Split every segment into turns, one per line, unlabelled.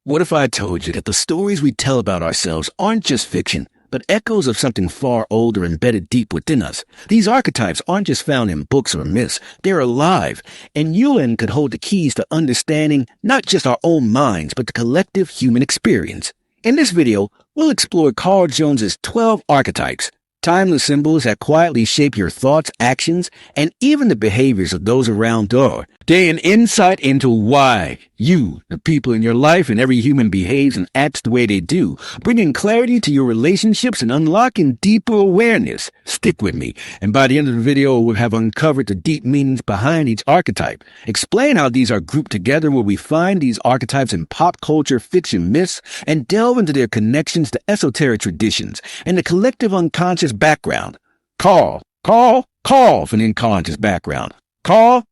What if I told you that the stories we tell about ourselves aren't just fiction, but echoes of something far older embedded deep within us? These archetypes aren't just found in books or myths, they're alive, and Jungian could hold the keys to understanding not just our own minds, but the collective human experience. In this video, we'll explore Carl Jung's 12 archetypes, timeless symbols that quietly shape your thoughts, actions, and even the behaviors of those around you. They an insight into why you, the people in your life, and every human behaves and acts the way they do, bringing clarity to your relationships and unlocking deeper awareness. Stick with me, and by the end of the video, we'll have uncovered the deep meanings behind each archetype, explain how these are grouped together, where we find these archetypes in pop culture, fiction, myths, and delve into their connections to esoteric traditions and the collective unconscious background. Carl from the unconscious background. Carl,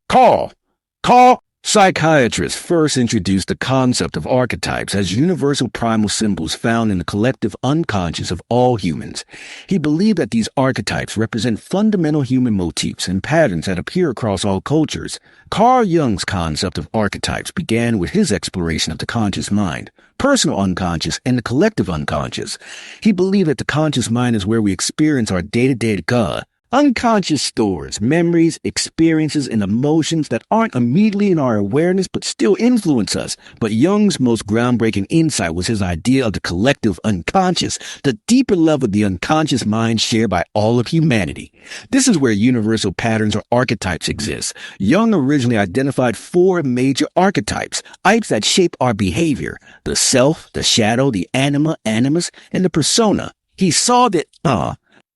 psychiatrists first introduced the concept of archetypes as universal primal symbols found in the collective unconscious of all humans. He believed that these archetypes represent fundamental human motifs and patterns that appear across all cultures. Carl Jung's concept of archetypes began with his exploration of the conscious mind, personal unconscious, and the collective unconscious. He believed that the conscious mind is where we experience our day-to-day God. Unconscious stores memories, experiences, and emotions that aren't immediately in our awareness but still influence us. But Jung's most groundbreaking insight was his idea of the collective unconscious, the deeper level of the unconscious mind shared by all of humanity. This is where universal patterns or archetypes exist. Jung originally identified 4 major archetypes, types that shape our behavior: the self, the shadow, the anima, animus, and the persona. He saw the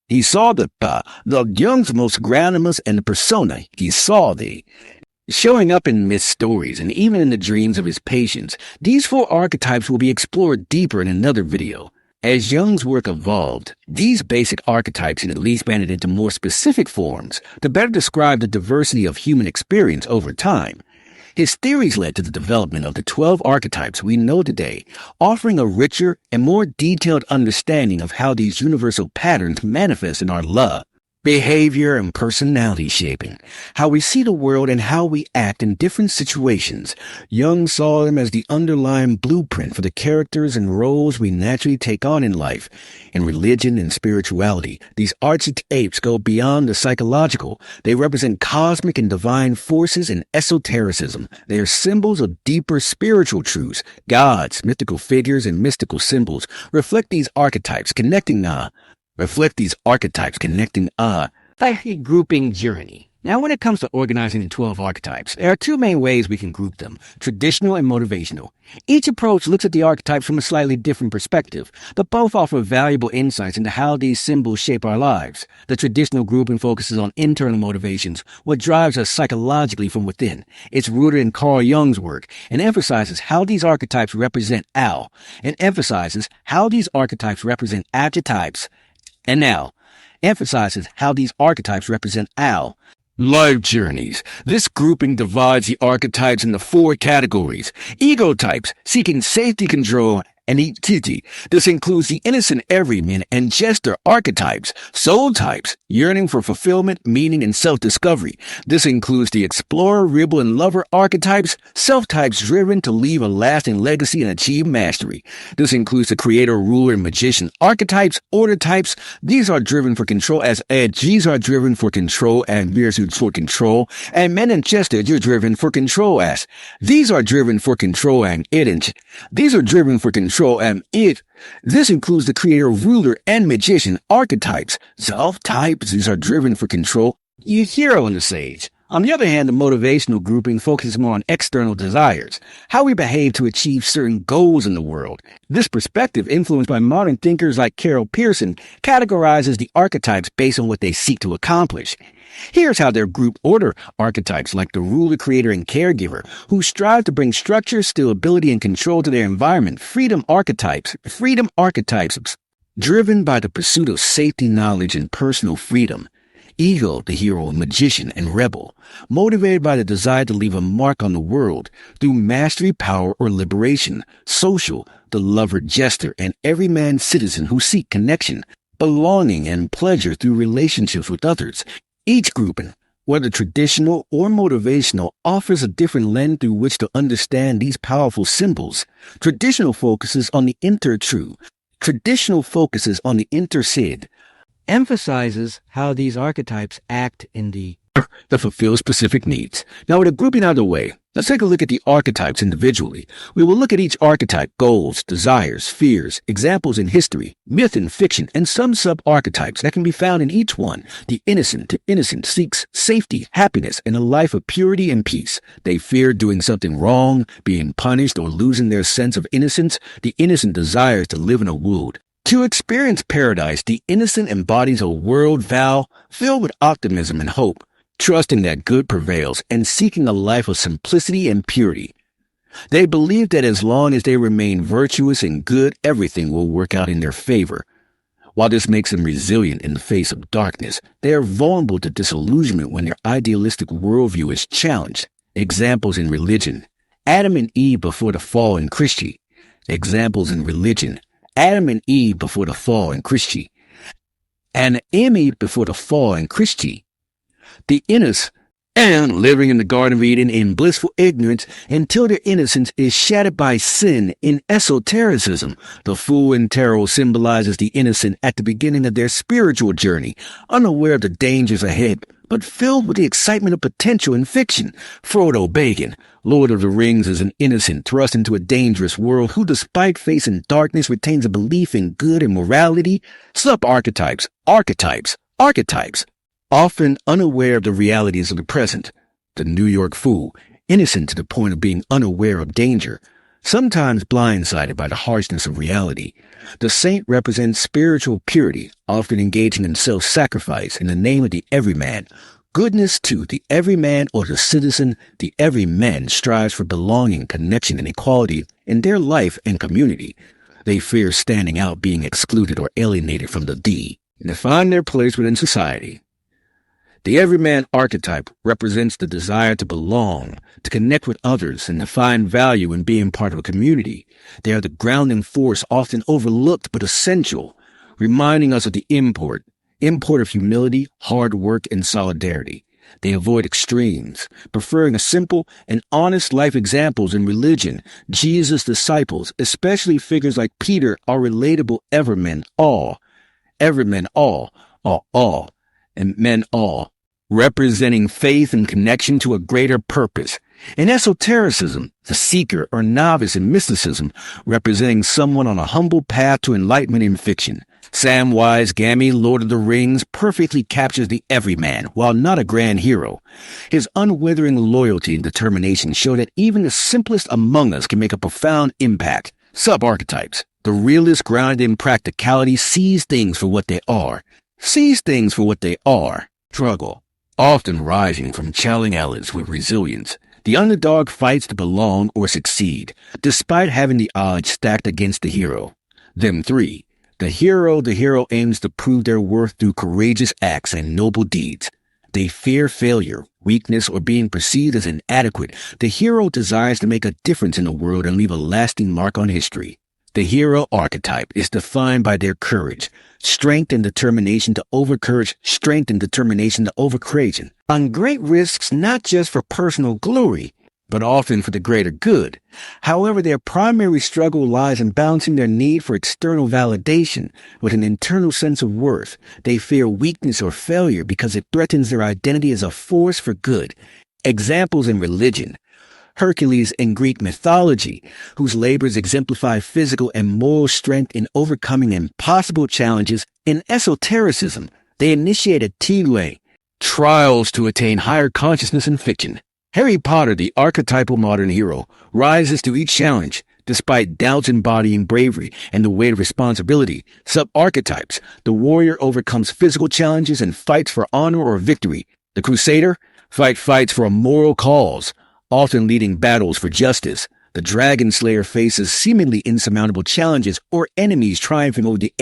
Jung's most groundedness and the persona. He saw the showing up in myth stories and even in the dreams of his patients. These 4 archetypes will be explored deeper in another video. As Jung's work evolved, these basic archetypes at least expanded into more specific forms to better describe the diversity of human experience over time. His theories led to the development of the 12 archetypes we know today, offering a richer and more detailed understanding of how these universal patterns manifest in our love, behavior, and personality shaping, how we see the world and how we act in different situations. Jung saw them as the underlying blueprint for the characters and roles we naturally take on in life. In religion and spirituality, these archetypes go beyond the psychological. They represent cosmic and divine forces and esotericism. They are symbols of deeper spiritual truths. Gods, mythical figures, and mystical symbols reflect these archetypes, connecting psyche grouping journey. Now, when it comes to organizing the 12 archetypes, there are 2 main ways we can group them: traditional and motivational. Each approach looks at the archetypes from a slightly different perspective, but both offer valuable insights into how these symbols shape our lives. The traditional grouping focuses on internal motivations, what drives us psychologically from within. It's rooted in Carl Jung's work and emphasizes how these archetypes represent archetypes. And now, emphasizes how these archetypes represent life journeys. This grouping divides the archetypes into 4 categories: ego types, seeking safety, control, and identity. This includes the innocent everyman and jester archetypes. Soul types, yearning for fulfillment, meaning, and self-discovery. This includes the explorer, rebel, and lover archetypes. Self-types driven to leave a lasting legacy and achieve mastery. This includes the creator, ruler, and magician archetypes. Order types, these are driven for control and versus for control. And men and jester, you're driven for control as. These are driven for control and it. These are driven for control and it. This includes the creator, ruler, and magician archetypes. Self-types, these are driven for control. Your hero and the sage. On the other hand, the motivational grouping focuses more on external desires, how we behave to achieve certain goals in the world. This perspective, influenced by modern thinkers like Carl Pearson, categorizes the archetypes based on what they seek to accomplish. Here's how they're grouped: order archetypes like the ruler, creator, and caregiver, who strive to bring structure, stability, and control to their environment. Freedom archetypes, driven by the pursuit of safety, knowledge, and personal freedom. Ego, the hero, magician, and rebel, motivated by the desire to leave a mark on the world through mastery, power, or liberation. Social, the lover, jester, and everyman citizen who seek connection, belonging, and pleasure through relationships with others. Each grouping whether traditional or motivational, offers a different lens through which to understand these powerful symbols. Traditional focuses on the inter-true. Traditional focuses on the inter-sid, emphasizes how these archetypes act in the that fulfill specific needs. Now, with a grouping out of the way, let's take a look at the archetypes individually. We will look at each archetype, goals, desires, fears, examples in history, myth and fiction, and some sub-archetypes that can be found in each one. The innocent seeks safety, happiness, and a life of purity and peace. They fear doing something wrong, being punished, or losing their sense of innocence. The innocent desires to live in a world. To experience paradise, the innocent embodies a world vow filled with optimism and hope, trusting that good prevails and seeking a life of simplicity and purity. They believe that as long as they remain virtuous and good, everything will work out in their favor. While this makes them resilient in the face of darkness, they are vulnerable to disillusionment when their idealistic worldview is challenged. Examples in religion: Adam and Eve before the fall in Christianity. Examples in religion: Adam and Eve before the fall in Christianity. And Eve before the fall in Christianity. The innocent and living in the Garden of Eden in blissful ignorance until their innocence is shattered by sin. In esotericism, the fool in tarot symbolizes the innocent at the beginning of their spiritual journey, unaware of the dangers ahead, but filled with the excitement of potential in fiction. Frodo Baggins, Lord of the Rings, is an innocent thrust into a dangerous world who, despite facing darkness, retains a belief in good and morality. Sub-archetypes, archetypes. Often unaware of the realities of the present. The New York fool, innocent to the point of being unaware of danger, sometimes blindsided by the harshness of reality. The saint represents spiritual purity, often engaging in self-sacrifice in the name of the everyman. Goodness to the everyman or the citizen. The everyman strives for belonging, connection, and equality in their life and community. They fear standing out, being excluded or alienated from the thee, and to find their place within society. The everyman archetype represents the desire to belong, to connect with others, and to find value in being part of a community. They are the grounding force, often overlooked but essential, reminding us of the import of humility, hard work, and solidarity. They avoid extremes, preferring a simple and honest life. Examples in religion: Jesus' disciples, especially figures like Peter, are relatable evermen all, and men all, representing faith and connection to a greater purpose. In esotericism, the seeker or novice in mysticism, representing someone on a humble path to enlightenment in fiction. Samwise Gamgee, Lord of the Rings, perfectly captures the everyman, while not a grand hero. His unwavering loyalty and determination show that even the simplest among us can make a profound impact. Sub-archetypes: the realist, grounded in practicality, sees things for what they are. Struggle, often rising from challenges with resilience. The underdog fights to belong or succeed, despite having the odds stacked against the hero. Them three. The hero aims to prove their worth through courageous acts and noble deeds. They fear failure, weakness, or being perceived as inadequate. The hero desires to make a difference in the world and leave a lasting mark on history. The hero archetype is defined by their courage, strength and determination to overcourage, on great risks, not just for personal glory, but often for the greater good. However, their primary struggle lies in balancing their need for external validation with an internal sense of worth. They fear weakness or failure because it threatens their identity as a force for good. Examples in religion: Hercules in Greek mythology, whose labors exemplify physical and moral strength in overcoming impossible challenges. In esotericism, they initiated Tilwe, trials to attain higher consciousness in fiction. Harry Potter, the archetypal modern hero, rises to each challenge, despite doubts, embodying bravery and the weight of responsibility. Sub-archetypes: the warrior overcomes physical challenges and fights for honor or victory. The crusader fights for a moral cause, often leading battles for justice. The dragon slayer faces seemingly insurmountable challenges or enemies, triumphing over the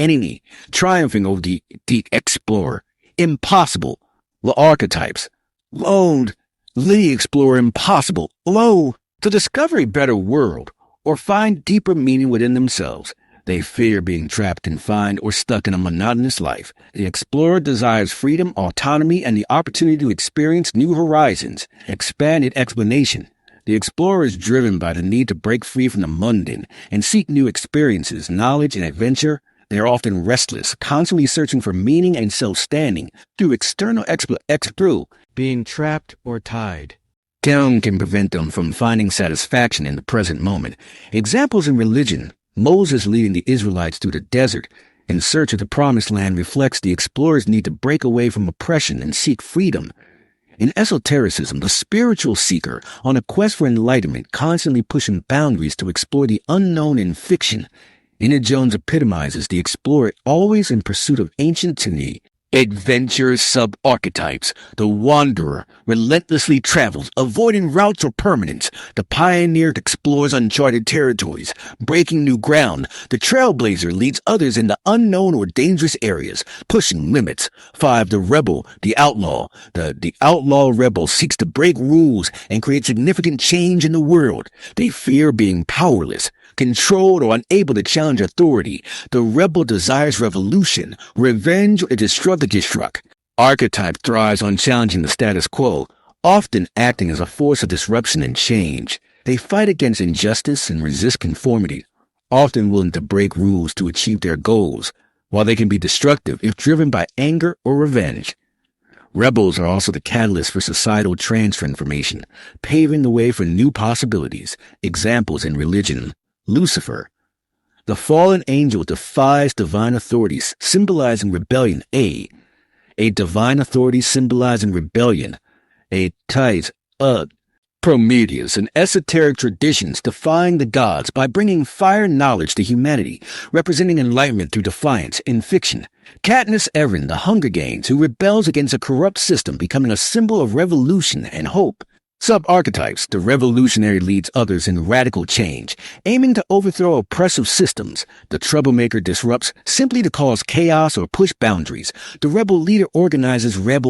explorer. Impossible. The archetypes: loathed, the explorer, impossible, to discover a better world or find deeper meaning within themselves. They fear being trapped, confined, or stuck in a monotonous life. The explorer desires freedom, autonomy, and the opportunity to experience new horizons. Expanded explanation. The explorer is driven by the need to break free from the mundane and seek new experiences, knowledge, and adventure. They are often restless, constantly searching for meaning and self-standing through external through being trapped or tied. Jung can prevent them from finding satisfaction in the present moment. Examples in religion. Moses leading the Israelites through the desert in search of the promised land reflects the explorer's need to break away from oppression and seek freedom. In esotericism, the spiritual seeker, on a quest for enlightenment, constantly pushing boundaries to explore the unknown in fiction. Indiana Jones epitomizes the explorer always in pursuit of ancient tyranny. Adventure sub-archetypes. The wanderer relentlessly travels, avoiding routes or permanence. The pioneer explores uncharted territories, breaking new ground. The trailblazer leads others into unknown or dangerous areas, pushing limits. 5. The rebel, the outlaw. The outlaw rebel seeks to break rules and create significant change in the world. They fear being powerless, controlled, or unable to challenge authority. The rebel desires revolution, revenge, or destruct. Archetype thrives on challenging the status quo, often acting as a force of disruption and change. They fight against injustice and resist conformity, often willing to break rules to achieve their goals, while they can be destructive if driven by anger or revenge. Rebels are also the catalyst for societal transformation, paving the way for new possibilities. Examples in religion. Lucifer. The fallen angel defies divine authorities, symbolizing rebellion. A divine authority symbolizing rebellion. Prometheus, in esoteric traditions defying the gods by bringing fire knowledge to humanity, representing enlightenment through defiance in fiction. Katniss Everdeen, the Hunger Games, who rebels against a corrupt system, becoming a symbol of revolution and hope. Sub-archetypes. The revolutionary leads others in radical change, aiming to overthrow oppressive systems. The troublemaker disrupts simply to cause chaos or push boundaries. The rebel leader organizes reb.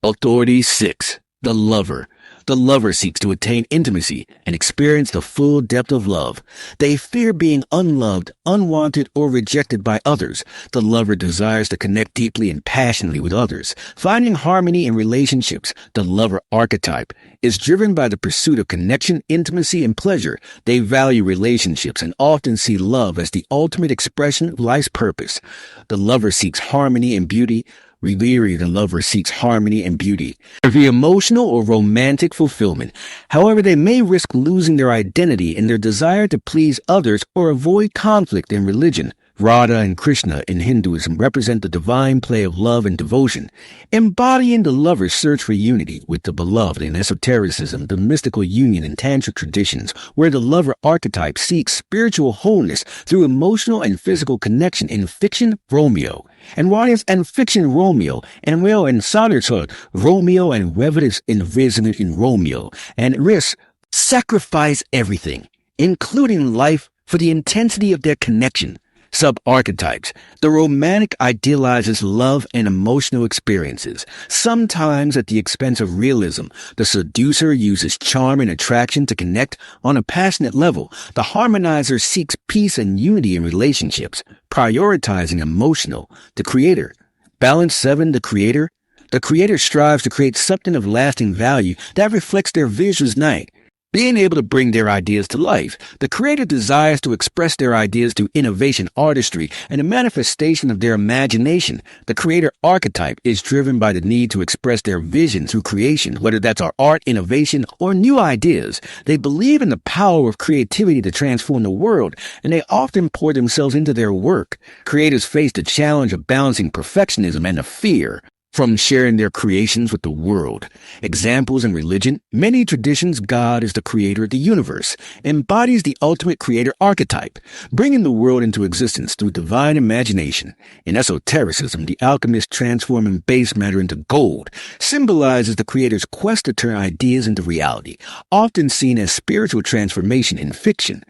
Authority. 6. The lover. The lover seeks to attain intimacy and experience the full depth of love. They fear being unloved, unwanted, or rejected by others. The lover desires to connect deeply and passionately with others. Finding harmony in relationships, the lover archetype, is driven by the pursuit of connection, intimacy, and pleasure. They value relationships and often see love as the ultimate expression of life's purpose. The lover seeks harmony and beauty. The lover seeks harmony and beauty, the emotional or romantic fulfillment. However, they may risk losing their identity in their desire to please others or avoid conflict in religion. Radha and Krishna in Hinduism represent the divine play of love and devotion, embodying the lover's search for unity with the beloved. In esotericism, the mystical union in tantric traditions, where the lover archetype seeks spiritual wholeness through emotional and physical connection. In fiction, Romeo. And fiction, Romeo, and Will and Sonner's Romeo and Revetis in Romeo, and risk sacrifice everything, including life, for the intensity of their connection. Sub-archetypes. The romantic idealizes love and emotional experiences, sometimes at the expense of realism. The seducer uses charm and attraction to connect on a passionate level. The harmonizer seeks peace and unity in relationships, prioritizing emotional. The creator. Balance 7. The creator. The creator strives to create something of lasting value that reflects their vision's night, being able to bring their ideas to life. The creator desires to express their ideas through innovation, artistry, and a manifestation of their imagination. The creator archetype is driven by the need to express their vision through creation, whether that's our art, innovation, or new ideas. They believe in the power of creativity to transform the world, and they often pour themselves into their work. Creators face the challenge of balancing perfectionism and the fear from sharing their creations with the world. Examples in religion. Many traditions, God is the creator of the universe, embodies the ultimate creator archetype, bringing the world into existence through divine imagination. In esotericism, the alchemist transforming base matter into gold symbolizes the creator's quest to turn ideas into reality, often seen as spiritual transformation in fiction.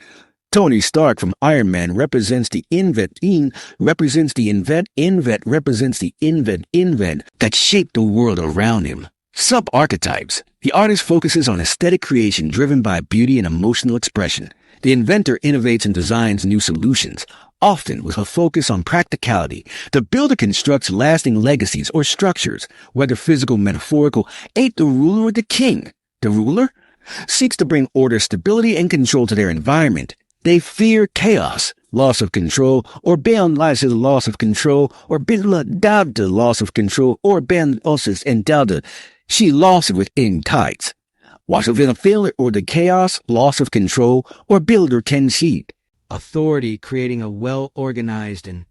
Tony Stark from Iron Man represents the invent that shaped the world around him. Sub-archetypes. The artist focuses on aesthetic creation driven by beauty and emotional expression. The inventor innovates and designs new solutions, often with a focus on practicality. The builder constructs lasting legacies or structures, whether physical, metaphorical. 8. The ruler or the king. The ruler seeks to bring order, stability, and control to their environment. They fear chaos, loss of control, or beyond lies is loss of control, or the loss of control, or ben osis and dalda, she lost within tides. Was of a failure or the chaos, loss of control, or builder can see. Authority creating a well-organized and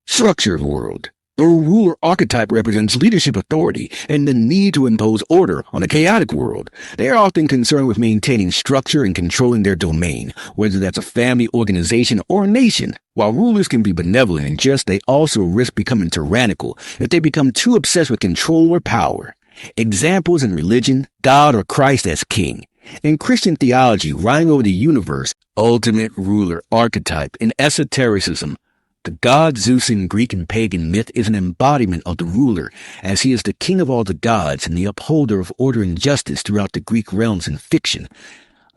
structured world. The ruler archetype represents leadership authority and the need to impose order on a chaotic world. They are often concerned with maintaining structure and controlling their domain, whether that's a family, organization, or a nation. While rulers can be benevolent and just, they also risk becoming tyrannical if they become too obsessed with control or power. Examples in religion, God or Christ as king. In Christian theology, reigning over the universe, ultimate ruler archetype. In esotericism, the god Zeus in Greek and pagan myth is an embodiment of the ruler, as he is the king of all the gods and the upholder of order and justice throughout the Greek realms in fiction.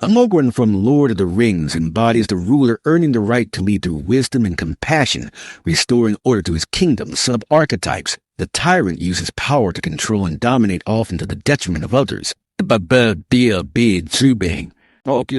Morgan from Lord of the Rings embodies the ruler earning the right to lead through wisdom and compassion, restoring order to his kingdom. Sub-archetypes. The tyrant uses power to control and dominate, often to the detriment of others. Focus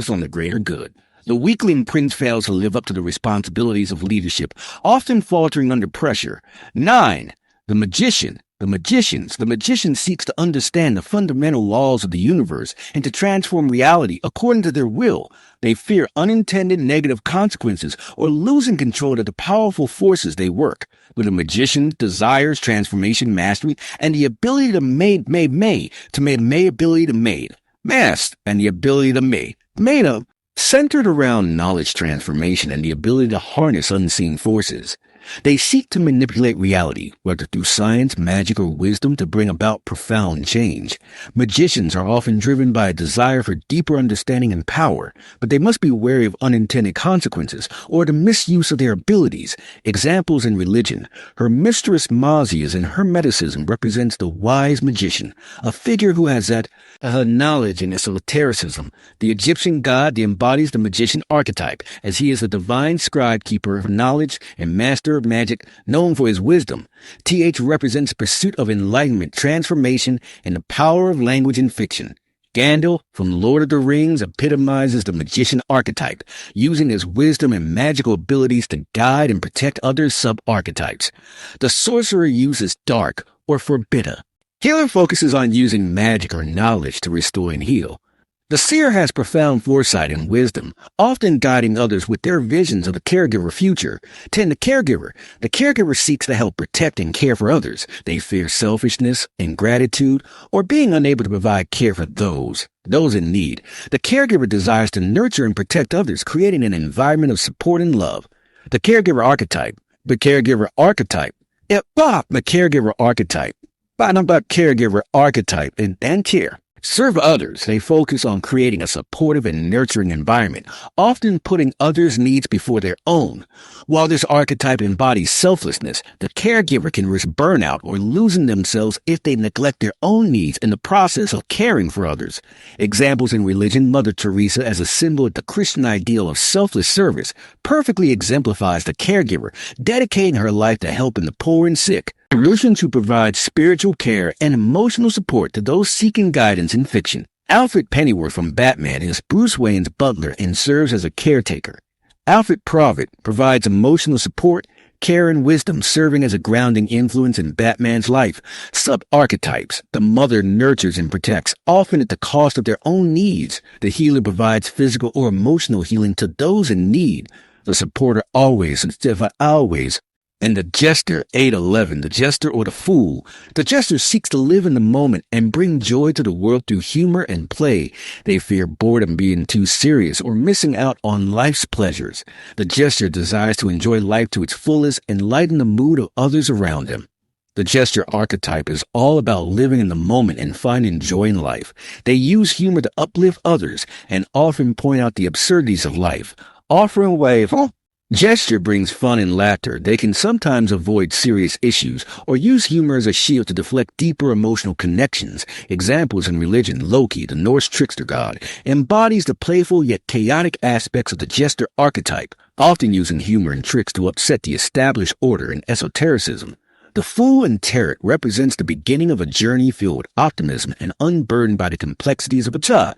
on the greater good. The weakling prince fails to live up to the responsibilities of leadership, often faltering under pressure. 9. The magician. The magician seeks to understand the fundamental laws of the universe and to transform reality according to their will. They fear unintended negative consequences or losing control of the powerful forces they work. But a magician desires transformation, mastery, and the ability to made, masked, and the ability to made up, centered around knowledge transformation and the ability to harness unseen forces. They seek to manipulate reality, whether through science, magic, or wisdom, to bring about profound change. Magicians are often driven by a desire for deeper understanding and power, but they must be wary of unintended consequences or the misuse of their abilities. Examples in religion. Her mistress Mausias in Hermeticism represents the wise magician, a figure who has that knowledge in esotericism. The Egyptian god embodies the magician archetype, as he is a divine scribe keeper of knowledge and master of magic, known for his wisdom. TH represents pursuit of enlightenment, transformation, and the power of language and fiction. Gandalf from Lord of the Rings epitomizes the magician archetype, using his wisdom and magical abilities to guide and protect other sub-archetypes. The sorcerer uses dark or forbidden. Healer focuses on using magic or knowledge to restore and heal. The seer has profound foresight and wisdom, often guiding others with their visions of the caregiver future. 10. The caregiver. The caregiver seeks to help protect and care for others. They fear selfishness, ingratitude, or being unable to provide care for those in need. The caregiver desires to nurture and protect others, creating an environment of support and love. The caregiver archetype. The caregiver archetype. The caregiver archetype. Caregiver archetype and care. Serve others. They focus on creating a supportive and nurturing environment, often putting others' needs before their own. While this archetype embodies selflessness, the caregiver can risk burnout or losing themselves if they neglect their own needs in the process of caring for others. Examples in religion. Mother Teresa, as a symbol of the Christian ideal of selfless service, perfectly exemplifies the caregiver, dedicating her life to helping the poor and sick. Solutions who provide spiritual care and emotional support to those seeking guidance in fiction. Alfred Pennyworth from Batman is Bruce Wayne's butler and serves as a caretaker. Alfred Provitt provides emotional support, care, and wisdom, serving as a grounding influence in Batman's life. Sub-archetypes. The mother nurtures and protects, often at the cost of their own needs. The healer provides physical or emotional healing to those in need. The supporter always. And the jester, 811, the jester or the fool. The jester seeks to live in the moment and bring joy to the world through humor and play. They fear boredom, being too serious, or missing out on life's pleasures. The jester desires to enjoy life to its fullest and lighten the mood of others around him. The jester archetype is all about living in the moment and finding joy in life. They use humor to uplift others and often point out the absurdities of life, offering way Gesture brings fun and laughter. They can sometimes avoid serious issues or use humor as a shield to deflect deeper emotional connections. Examples in religion: Loki, the Norse trickster god, embodies the playful yet chaotic aspects of the jester archetype, often using humor and tricks to upset the established order in esotericism. The Fool and Tarot represents the beginning of a journey filled with optimism and unburdened by the complexities of addresses.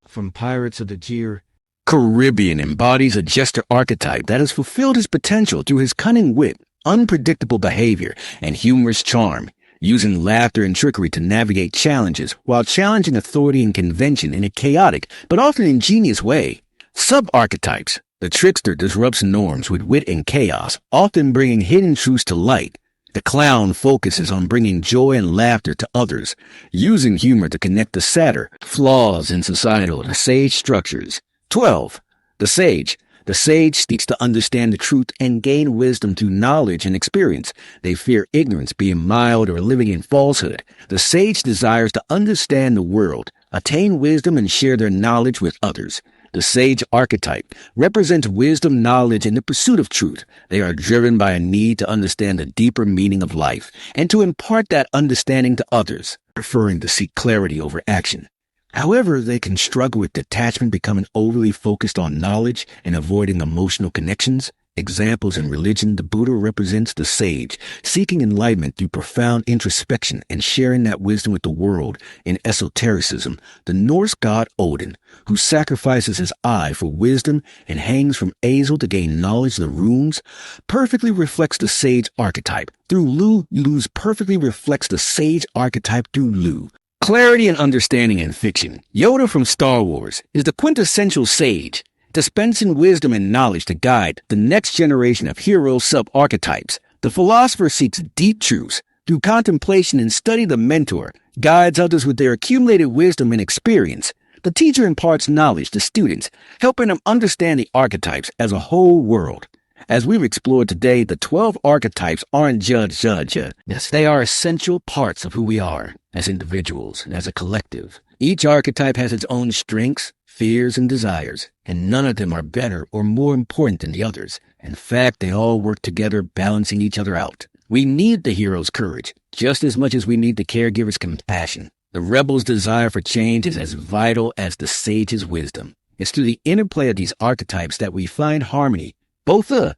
From Pirates of the Caribbean embodies a jester archetype that has fulfilled his potential through his cunning wit, unpredictable behavior, and humorous charm, using laughter and trickery to navigate challenges while challenging authority and convention in a chaotic but often ingenious way. Sub-archetypes. The trickster disrupts norms with wit and chaos, often bringing hidden truths to light. The clown focuses on bringing joy and laughter to others, using humor to connect the satyr, flaws in societal and sage structures. 12. The Sage. The sage seeks to understand the truth and gain wisdom through knowledge and experience. They fear ignorance, being mild or living in falsehood. The sage desires to understand the world, attain wisdom, and share their knowledge with others. The sage archetype represents wisdom, knowledge, and the pursuit of truth. They are driven by a need to understand the deeper meaning of life and to impart that understanding to others, preferring to seek clarity over action. However, they can struggle with detachment, becoming overly focused on knowledge and avoiding emotional connections. Examples in religion: the Buddha represents the sage, seeking enlightenment through profound introspection and sharing that wisdom with the world. In esotericism, the Norse god Odin, who sacrifices his eye for wisdom and hangs from Azel to gain knowledge of the runes, perfectly reflects the sage archetype. Lu's perfectly reflects the sage archetype through Lu. Clarity and understanding in fiction. Yoda from Star Wars is the quintessential sage, dispensing wisdom and knowledge to guide the next generation of hero sub-archetypes. The philosopher seeks deep truths. Through contemplation and study, the mentor guides others with their accumulated wisdom and experience. The teacher imparts knowledge to students, helping them understand the archetypes as a whole world. As we've explored today, the 12 archetypes aren't judge. Yes, they are essential parts of who we are as individuals and as a collective. Each archetype has its own strengths, fears, and desires, and none of them are better or more important than the others. In fact, they all work together, balancing each other out. We need the hero's courage just as much as we need the caregiver's compassion. The rebel's desire for change is as vital as the sage's wisdom. It's through the interplay of these archetypes that we find harmony. The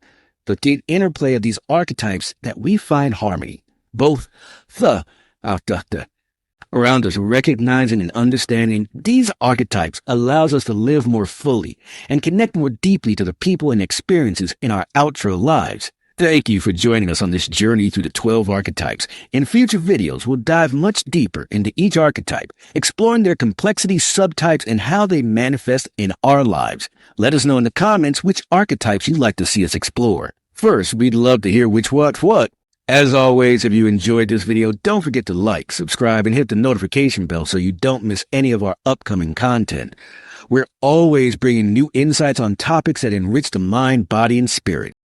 interplay of these archetypes that we find harmony. Around us, recognizing and understanding these archetypes allows us to live more fully and connect more deeply to the people and experiences in our outro lives. Thank you for joining us on this journey through the 12 archetypes. In future videos, we'll dive much deeper into each archetype, exploring their complexities, subtypes, and how they manifest in our lives. Let us know in the comments which archetypes you'd like to see us explore. First, we'd love to hear which what. As always, if you enjoyed this video, don't forget to like, subscribe, and hit the notification bell so you don't miss any of our upcoming content. We're always bringing new insights on topics that enrich the mind, body, and spirit.